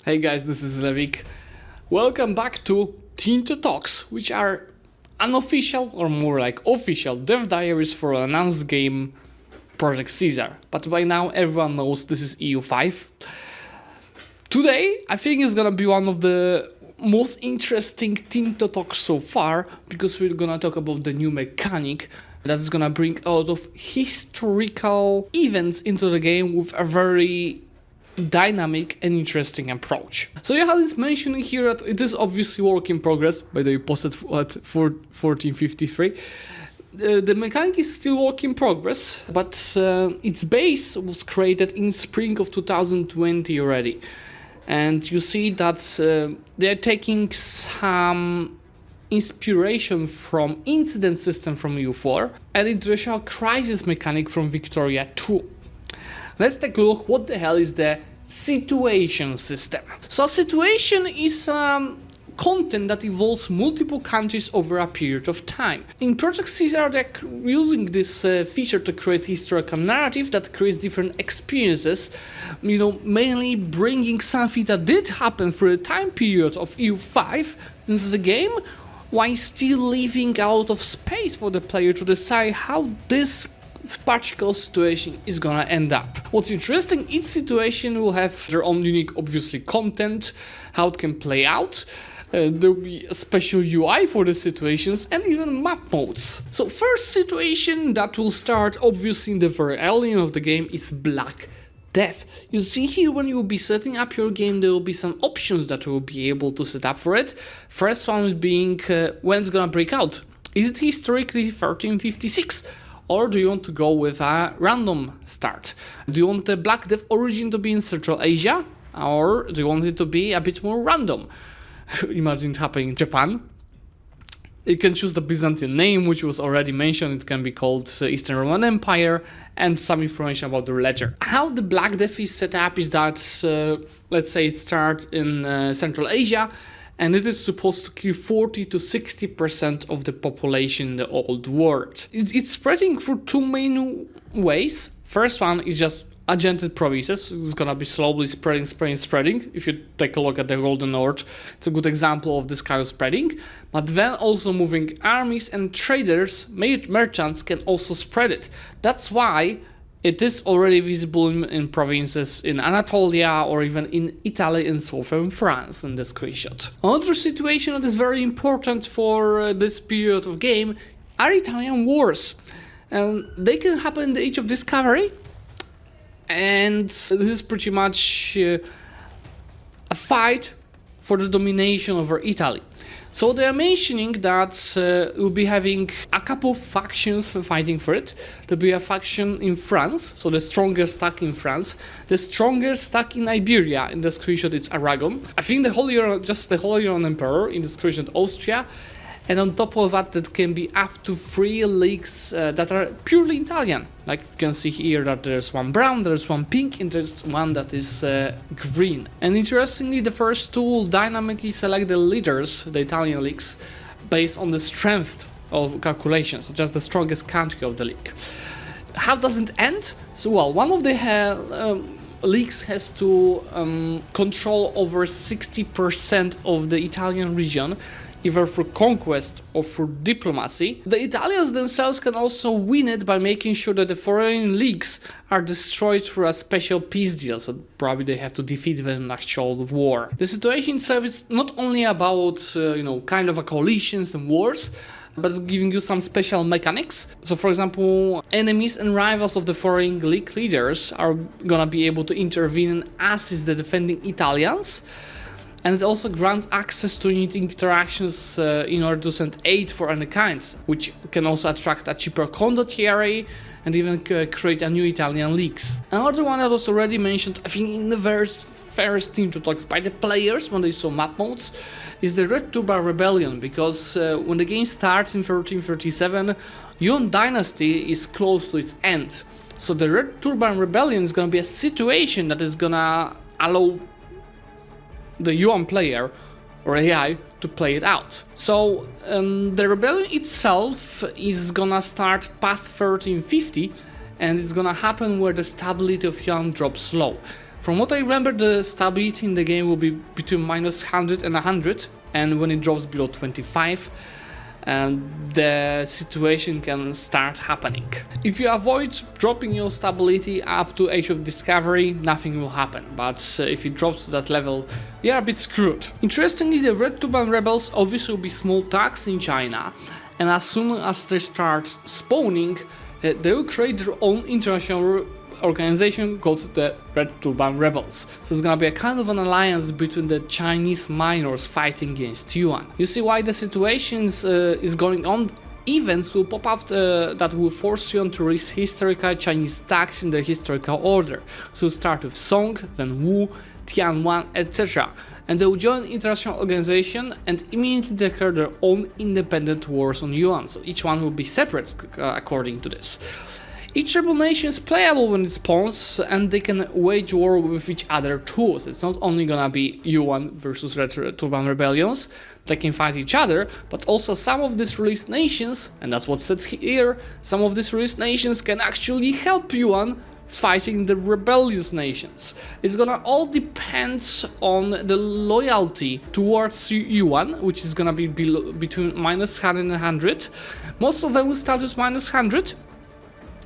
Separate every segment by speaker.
Speaker 1: Hey guys, this is Zlewikk. Welcome back to Tinto Talks, which are unofficial or more like official dev diaries for an announced game Project Ceasar. But by now everyone knows this is EU5. Today I think is gonna be one of the most interesting Tinto Talks so far, because we're gonna talk about the new mechanic that's gonna bring a lot of historical events into the game with a very dynamic and interesting approach. So yeah, it's mentioning here that it is obviously work in progress. By the way, posted at 1453. The mechanic is still work in progress, but its base was created in spring of 2020 already. And you see that they're taking some inspiration from incident system from EU4 and international crisis mechanic from Victoria 2. Let's take a look what the hell is the situation system. So situation is content that involves multiple countries over a period of time. In Project Ceasar, they're using this feature to create historical narrative that creates different experiences, mainly bringing something that did happen for a time period of EU5 into the game, while still leaving a lot of space for the player to decide how this particular situation is gonna end up. What's interesting, each situation will have their own unique, obviously, content, how it can play out. There will be a special UI for the situations and even map modes. So first situation that will start obviously in the very early of the game is Black Death. You see here when you will be setting up your game, there will be some options that you will be able to set up for it. First one being when it's gonna break out. Is it historically 1356? Or do you want to go with a random start? Do you want the Black Death origin to be in Central Asia? Or do you want it to be a bit more random? Imagine it happening in Japan. You can choose the Byzantine name, which was already mentioned. It can be called Eastern Roman Empire, and some information about the ledger. How the Black Death is set up is that, let's say it starts in Central Asia, and it is supposed to kill 40 to 60% of the population in the old world. It's spreading through two main ways. First one is just agented provinces. It's gonna be slowly spreading. If you take a look at the Golden North, it's a good example of this kind of spreading. But then also moving armies and traders, merchants can also spread it. That's why it is already visible in provinces in Anatolia or even in Italy and southern France in the screenshot. Another situation that is very important for this period of game are Italian wars. They can happen in the Age of Discovery, and this is pretty much a fight for the domination over Italy. So they are mentioning that we'll be having a couple of factions fighting for it. There'll be a faction in France, so the strongest stack in France, the strongest stack in Iberia. In the screenshot it's Aragon. I think the Holy Roman Emperor, in the screenshot Austria, and on top of that can be up to 3 leagues that are purely Italian. Like you can see here that there's one brown, there's one pink, and there's one that is green. And interestingly, the first two will dynamically select the leaders, the Italian leagues, based on the strength of calculations, so just the strongest country of the league. How does it end? So well, one of the leagues has to control over 60% of the Italian region, either through conquest or through diplomacy. The Italians themselves can also win it by making sure that the foreign leagues are destroyed through a special peace deal, so probably they have to defeat them in actual war. The situation itself is not only about, kind of a coalitions and wars, but it's giving you some special mechanics. So for example, enemies and rivals of the foreign league leaders are gonna be able to intervene and assist the defending Italians. And it also grants access to unit interactions in order to send aid for any kinds, which can also attract a cheaper condottieri and even create a new Italian leagues. Another one that was already mentioned, I think in the first Tinto Talks by the players when they saw map modes, is the Red Turban Rebellion, because when the game starts in 1337, Yuan Dynasty is close to its end. So the Red Turban Rebellion is gonna be a situation that is gonna allow the Yuan player or AI to play it out. So the rebellion itself is gonna start past 1350, and it's gonna happen where the stability of Yuan drops low. From what I remember, the stability in the game will be between -100 and 100, and when it drops below 25, and the situation can start happening. If you avoid dropping your stability up to Age of Discovery, nothing will happen, but if it drops to that level, you're a bit screwed. Interestingly, the Red Turban Rebels obviously will be small thugs in China, and as soon as they start spawning, they will create their own international organization called the Red Turban Rebels. So it's gonna be a kind of an alliance between the Chinese miners fighting against Yuan. You see why the situation is going on? Events will pop up that will force Yuan to release historical Chinese tags in the historical order. So start with Song, then Wu, Tianwan, etc. And they will join international organization and immediately declare their own independent wars on Yuan. So each one will be separate according to this. Each rebel nation is playable when it spawns, and they can wage war with each other too. So it's not only gonna be Yuan versus Red Turban Rebellions that can fight each other, but also some of these released nations, and that's what says here, some of these released nations can actually help Yuan fighting the rebellious nations. It's gonna all depend on the loyalty towards Yuan, which is gonna be between -100 and 100. Most of them will start with -100.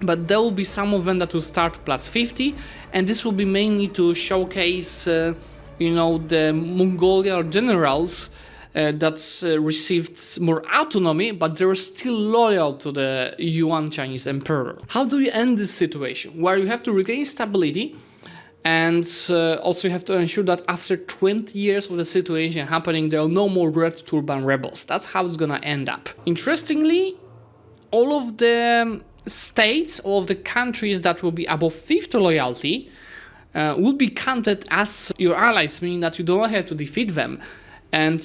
Speaker 1: But there will be some of them that will start +50, and this will be mainly to showcase, the Mongolian generals that received more autonomy, but they were still loyal to the Yuan Chinese emperor. How do you end this situation? Where you have to regain stability, and also you have to ensure that after 20 years of the situation happening, there are no more Red Turban rebels. That's how it's gonna end up. Interestingly, all of the states, all of the countries that will be above 50 loyalty will be counted as your allies, meaning that you don't have to defeat them. And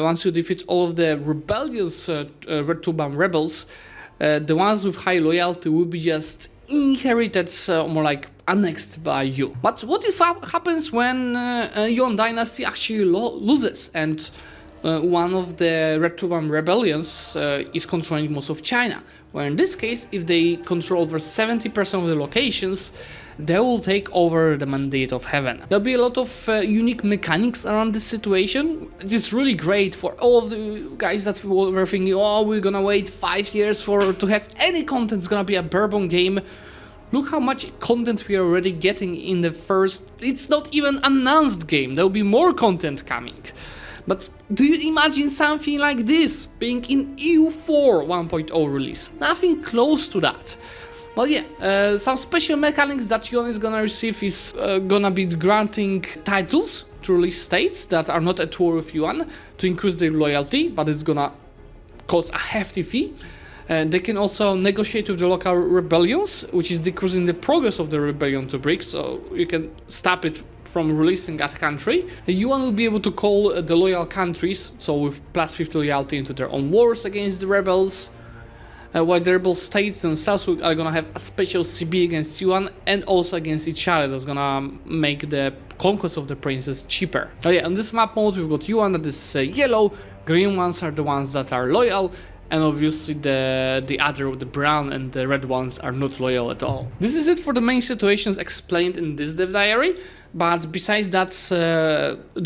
Speaker 1: once you defeat all of the rebellious Red Turban rebels, the ones with high loyalty will be just inherited, more like annexed by you. But what if happens when Yuan dynasty actually loses and one of the Red Turban rebellions is controlling most of China? Where in this case, if they control over 70% of the locations, they will take over the mandate of heaven. There'll be a lot of unique mechanics around this situation. It is really great for all of the guys that were thinking, oh, we're gonna wait 5 years to have any content. It's gonna be a bourbon game. Look how much content we are already getting in the first, it's not even announced game. There'll be more content coming. But do you imagine something like this being in EU4 1.0 release? Nothing close to that. Well, yeah, some special mechanics that Yuan is gonna receive is gonna be granting titles to release states that are not at war with Yuan to increase their loyalty, but it's gonna cost a hefty fee. They can also negotiate with the local rebellions, which is decreasing the progress of the rebellion to BRICS, so you can stop it from releasing that country. Yuan will be able to call the loyal countries, so with +50 loyalty, into their own wars against the rebels, while the rebel states themselves are gonna have a special CB against Yuan and also against each other. That's gonna make the conquest of the princes cheaper. Oh yeah, on this map mode we've got Yuan that is yellow, green ones are the ones that are loyal, and obviously the other, the brown and the red ones, are not loyal at all. This is it for the main situations explained in this dev diary. But besides that,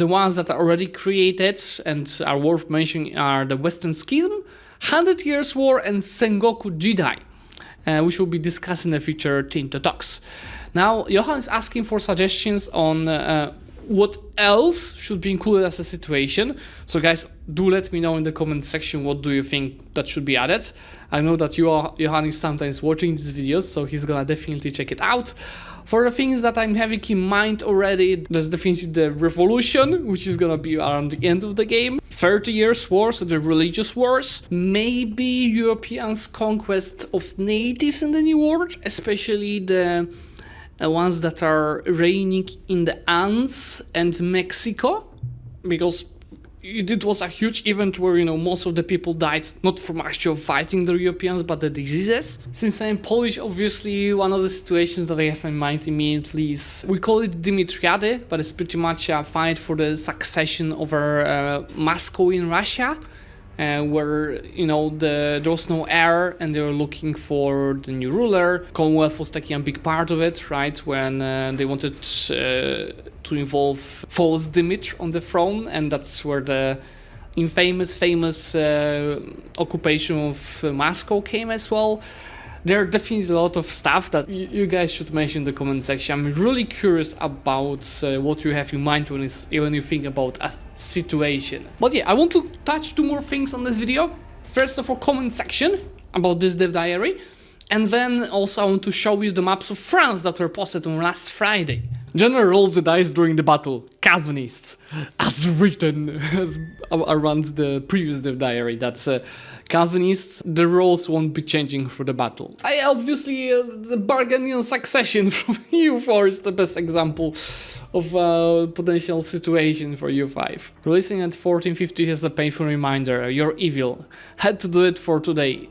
Speaker 1: the ones that are already created and are worth mentioning are the Western Schism, 100 Years War, and Sengoku Jidai, which we'll be discussing in the future Tinto Talks. Now, Johan is asking for suggestions on what else should be included as a situation. So guys, do let me know in the comment section what do you think that should be added. I know that Johan is sometimes watching these videos, so he's gonna definitely check it out. For the things that I'm having in mind already, there's definitely the Revolution, which is gonna be around the end of the game. 30 Years War, so the religious wars. Maybe Europeans' conquest of natives in the New World, especially the ones that are reigning in the Andes and Mexico, because it was a huge event where, most of the people died not from actual fighting the Europeans, but the diseases. Since I'm Polish, obviously one of the situations that I have in mind immediately is, we call it Dimitriade, but it's pretty much a fight for the succession over Moscow in Russia. where there was no heir and they were looking for the new ruler. Commonwealth was taking a big part of it, right, when they wanted to involve false Dimitri on the throne, and that's where the famous occupation of Moscow came as well. There are definitely a lot of stuff that you guys should mention in the comment section. I'm really curious about what you have in mind when you think about a situation. But yeah, I want to touch 2 more things on this video. First of all, comment section about this dev diary. And then also I want to show you the maps of France that were posted on last Friday. General rolls the dice during the battle. Calvinists, as written around the previous dev diary. That's Calvinists. The roles won't be changing through the battle. Obviously, the Burgundian succession from EU4 is the best example of a potential situation for EU5. Releasing at 1450 is a painful reminder. You're evil. Had to do it for today.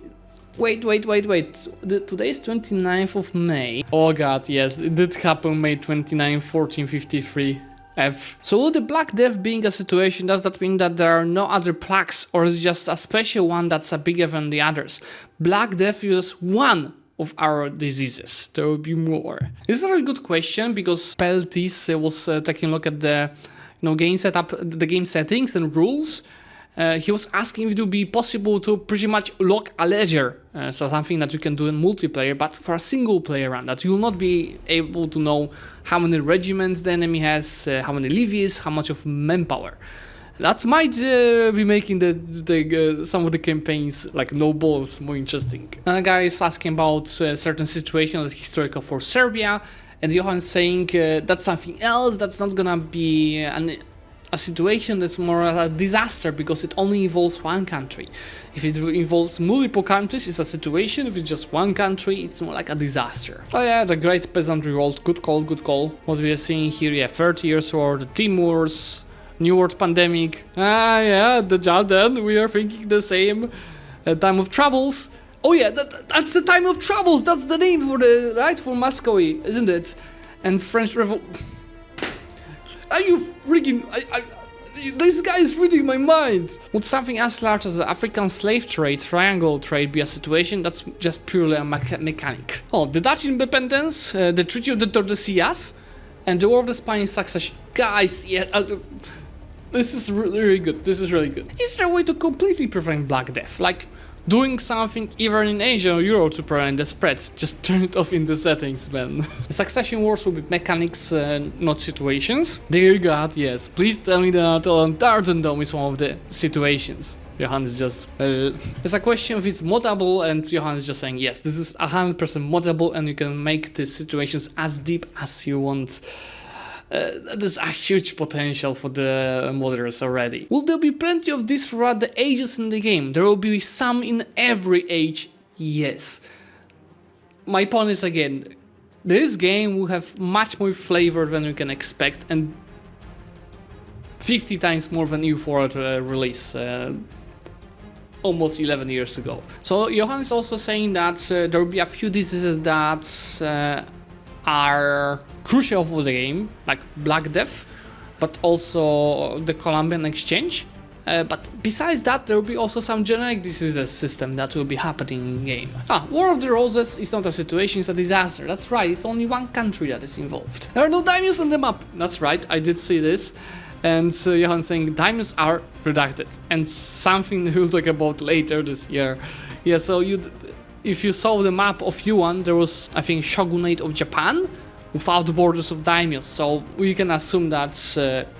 Speaker 1: Wait. Today is 29th of May. Oh god, yes, it did happen May 29, 1453. F. So with the Black Death being a situation, does that mean that there are no other plagues, or is it just a special one that's bigger than the others? Black Death uses one of our diseases. There will be more. This is a very good question, because Peltis was taking a look at the game setup, the game settings and rules. He was asking if it would be possible to pretty much lock a ledger, so something that you can do in multiplayer, but for a single player run, that you will not be able to know how many regiments the enemy has, how many levies, how much of manpower. That might be making some of the campaigns, like no balls, more interesting. Another guy is asking about certain situations that's historical for Serbia, and Johan saying that's something else, that's not gonna be a situation that's more a disaster because it only involves one country. If it involves multiple countries, it's a situation. If it's just one country, it's more like a disaster. Oh yeah, the Great Peasant Revolt, good call, good call. What we are seeing here, yeah, 30 Years War, the Team Wars, New World Pandemic. Ah yeah, the Jordan, we are thinking the same. Time of Troubles. Oh yeah, that's the Time of Troubles, that's the name for for Moscow, isn't it? And French Revolt. Are you freaking... this guy is reading my mind! Would something as large as the African slave trade, triangle trade, be a situation that's just purely a mechanic? Oh, the Dutch independence, the Treaty of the Tordesillas, and the War of the Spanish Succession. Guys, yeah... this is really good, this is really good. Is there a way to completely prevent Black Death? Like, doing something even in Asia or Europe to prevent the spreads. Just turn it off in the settings, man. The succession wars will be mechanics, not situations. Dear God, yes. Please tell me that Tartan Dome is one of the situations. Johan is just... There's a question if it's moddable, and Johan is just saying, yes, this is 100% moddable, and you can make the situations as deep as you want. There's a huge potential for the modders already. Will there be plenty of this throughout the ages in the game? There will be some in every age, yes. My point is, again, this game will have much more flavor than you can expect, and 50 times more than EU4 release almost 11 years ago. So Johan is also saying that there will be a few diseases that are crucial for the game, like Black Death, but also the Columbian Exchange. But besides that, there will be also some generic diseases system that will be happening in game. War of the Roses is not a situation, it's a disaster. That's right, it's only one country that is involved. There are no daimyos on the map. That's right, I did see this. And Johan saying daimyos are redacted, and something we'll talk about later this year. Yeah, so if you saw the map of Yuan, there was, I think, Shogunate of Japan without the borders of daimyos. So we can assume that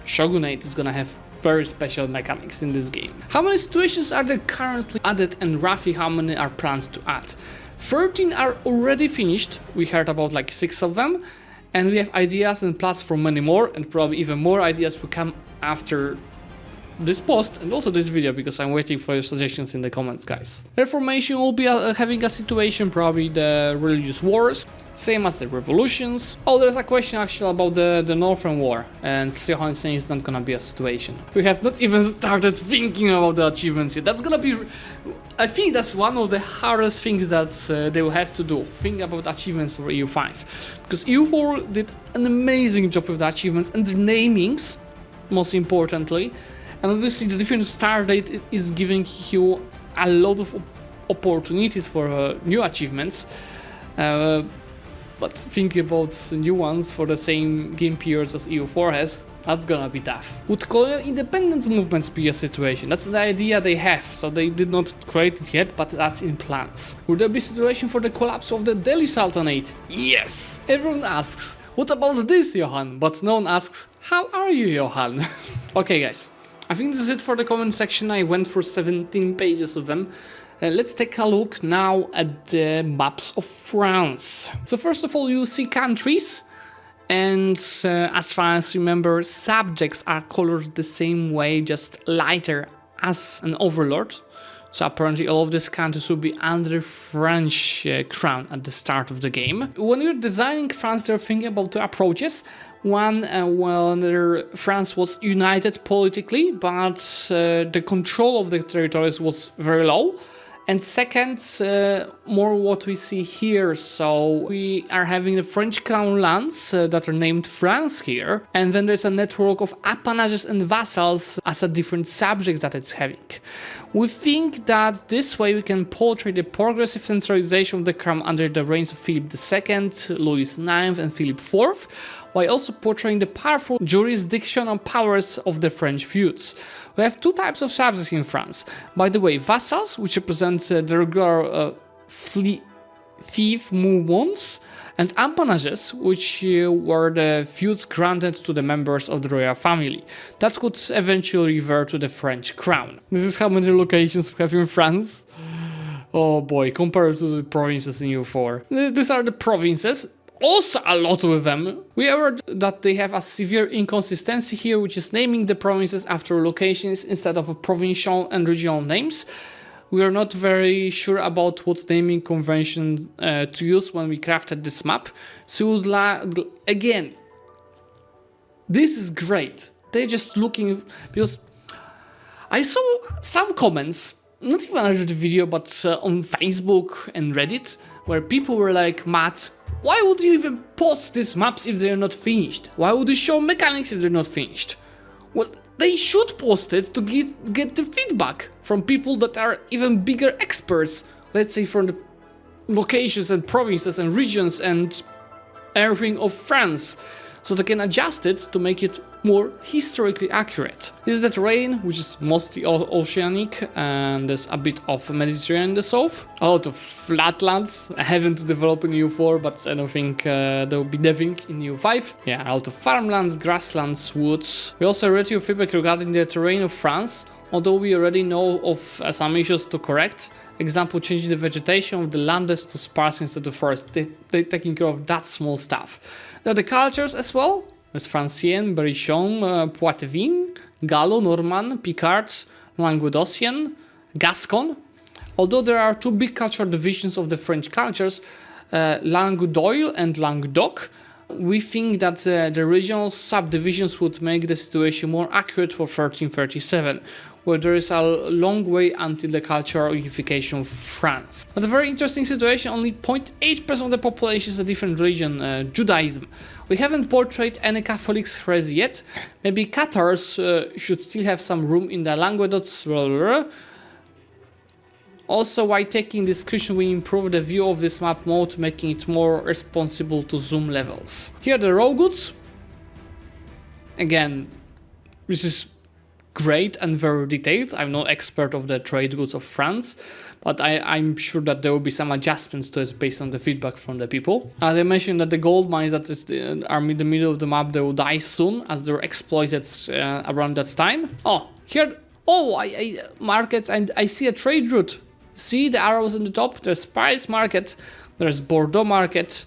Speaker 1: Shogunate is gonna have very special mechanics in this game. How many situations are there currently added, and roughly how many are planned to add? 13 are already finished. We heard about like 6 of them, and we have ideas and plans for many more, and probably even more ideas will come after this post and also this video, because I'm waiting for your suggestions in the comments, guys. Reformation will be having a situation, probably the religious wars, same as the revolutions. Oh, there's a question actually about the Northern War, and Johan is saying it's not gonna be a situation. We have not even started thinking about the achievements yet. That's gonna be... I think that's one of the hardest things that they will have to do. Think about achievements for EU5. Because EU4 did an amazing job with the achievements and the namings, most importantly. And obviously the different start date is giving you a lot of opportunities for new achievements. But thinking about new ones for the same game periods as EU4 has, that's gonna be tough. Would colonial independence movements be a situation? That's the idea they have, so they did not create it yet, but that's in plans. Would there be a situation for the collapse of the Delhi Sultanate? Yes! Everyone asks, what about this, Johan? But no one asks, how are you, Johan? Okay guys, I think this is it for the comment section. I went for 17 pages of them. Let's take a look now at the maps of France. So first of all, you see countries, and as far as I remember, subjects are colored the same way, just lighter as an overlord. So apparently all of these countries will be under French crown at the start of the game. When you're designing France, they're thinking about two approaches. One, when France was united politically, but the control of the territories was very low. And second, more what we see here, so we are having the French crown lands that are named France here, and then there's a network of appanages and vassals as a different subjects that it's having. We think that this way we can portray the progressive centralization of the crown under the reigns of Philip II, Louis IX and Philip IV, while also portraying the powerful jurisdictional powers of the French feuds. We have two types of subjects in France. By the way, vassals, which represent the regular fief mouvements, and appanages, which were the feuds granted to the members of the royal family. That could eventually revert to the French crown. This is how many locations we have in France. Oh boy, compared to the provinces in EU4. These are the provinces. Also a lot with them. We heard that they have a severe inconsistency here, which is naming the provinces after locations instead of provincial and regional names. We are not very sure about what naming convention to use when we crafted this map. So again, this is great. They're just looking, because I saw some comments, not even under the video, but on Facebook and Reddit, where people were like, Matt, why would you even post these maps if they're not finished? Why would you show mechanics if they're not finished? Well, they should post it to get the feedback from people that are even bigger experts, let's say from the locations and provinces and regions and everything of France, so they can adjust it to make it more historically accurate. This is the terrain, which is mostly oceanic, and there's a bit of Mediterranean in the south. A lot of flatlands. I haven't developed in EU4, but I don't think there will be nothing in EU5. Yeah, a lot of farmlands, grasslands, woods. We also read your feedback regarding the terrain of France, although we already know of some issues to correct. Example, changing the vegetation of the landes to sparse instead of forest. They're taking care of that small stuff. There are the cultures as well. There's Francien, Berrichon, Poitevin, Gallo, Norman, Picard, Languedocian, Gascon. Although there are two big cultural divisions of the French cultures, Languedoil and Languedoc, we think that the regional subdivisions would make the situation more accurate for 1337, where there is a long way until the cultural unification of France. But a very interesting situation, only 0.8% of the population is a different religion, Judaism. We haven't portrayed any Catholics heresy yet. Maybe Catars should still have some room in the Languedoc. Also, while taking discretion, we improve the view of this map mode, making it more responsible to zoom levels. Here are the raw goods. Again, this is great and very detailed. I'm no expert of the trade goods of France, but I'm sure that there will be some adjustments to it based on the feedback from the people. They mentioned that the gold mines that are in the middle of the map, they will die soon as they're exploited around that time. Oh, here, markets, and I see a trade route. See the arrows on the top? There's Paris market, there's Bordeaux market,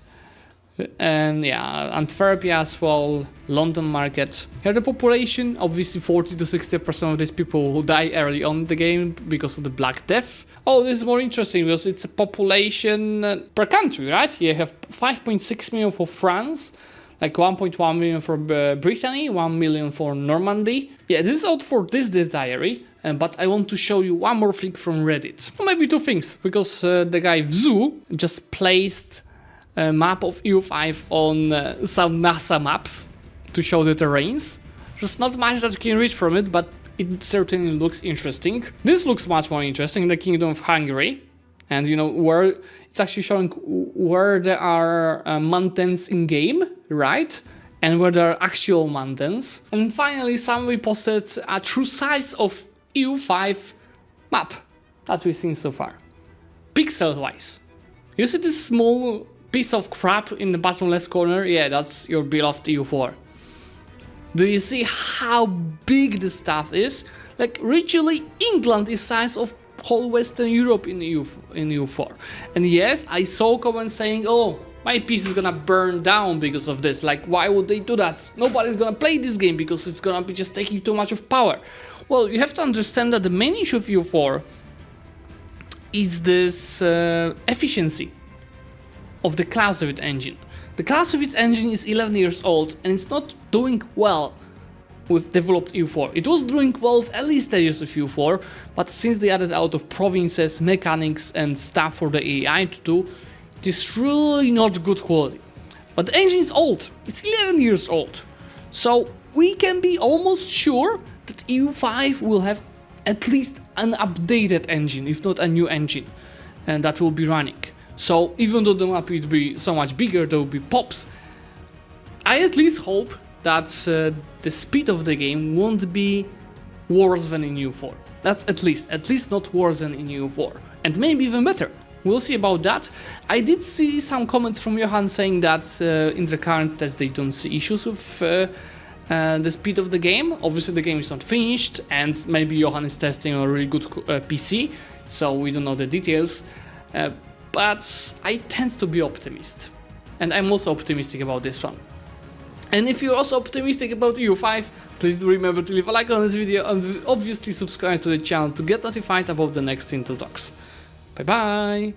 Speaker 1: and yeah, Antwerpia as well, London market. Here the population, obviously 40 to 60% of these people will die early on in the game because of the Black Death. Oh, this is more interesting because it's a population per country, right? You have 5.6 million for France, like 1.1 million for Brittany, 1 million for Normandy. Yeah, this is all for this diary. But I want to show you one more thing from Reddit. Or maybe two things, because the guy Vzu just placed a map of EU5 on some NASA maps to show the terrains. There's not much that you can read from it, but it certainly looks interesting. This looks much more interesting, the Kingdom of Hungary. And you know, where it's actually showing where there are mountains in game, right? And where there are actual mountains. And finally, somebody posted a true size of EU5 map that we've seen so far. Pixels wise. You see this small piece of crap in the bottom left corner? Yeah, that's your beloved EU4. Do you see how big this stuff is? Like, literally, England is size of whole Western Europe in EU4. And yes, I saw comments saying, oh, my PC is gonna burn down because of this. Like, why would they do that? Nobody's gonna play this game because it's gonna be just taking too much of power. Well, you have to understand that the main issue of EU4 is this efficiency of the Clausewitz engine. The Clausewitz engine is 11 years old and it's not doing well with developed EU4. It was doing well with early stages of EU4, but since they added a lot of provinces, mechanics and stuff for the AI to do, it is really not good quality. But the engine is old, it's 11 years old. So we can be almost sure that EU5 will have at least an updated engine, if not a new engine, and that will be running. So even though the map will be so much bigger, there will be pops, I at least hope that the speed of the game won't be worse than in EU4. That's at least not worse than in EU4, and maybe even better. We'll see about that. I did see some comments from Johan saying that in the current test they don't see issues with the speed of the game. Obviously the game is not finished, and maybe Johan is testing on a really good PC, so we don't know the details. But I tend to be optimist, and I'm also optimistic about this one. And if you're also optimistic about EU5, please do remember to leave a like on this video and obviously subscribe to the channel to get notified about the next Intel Talks. Bye bye!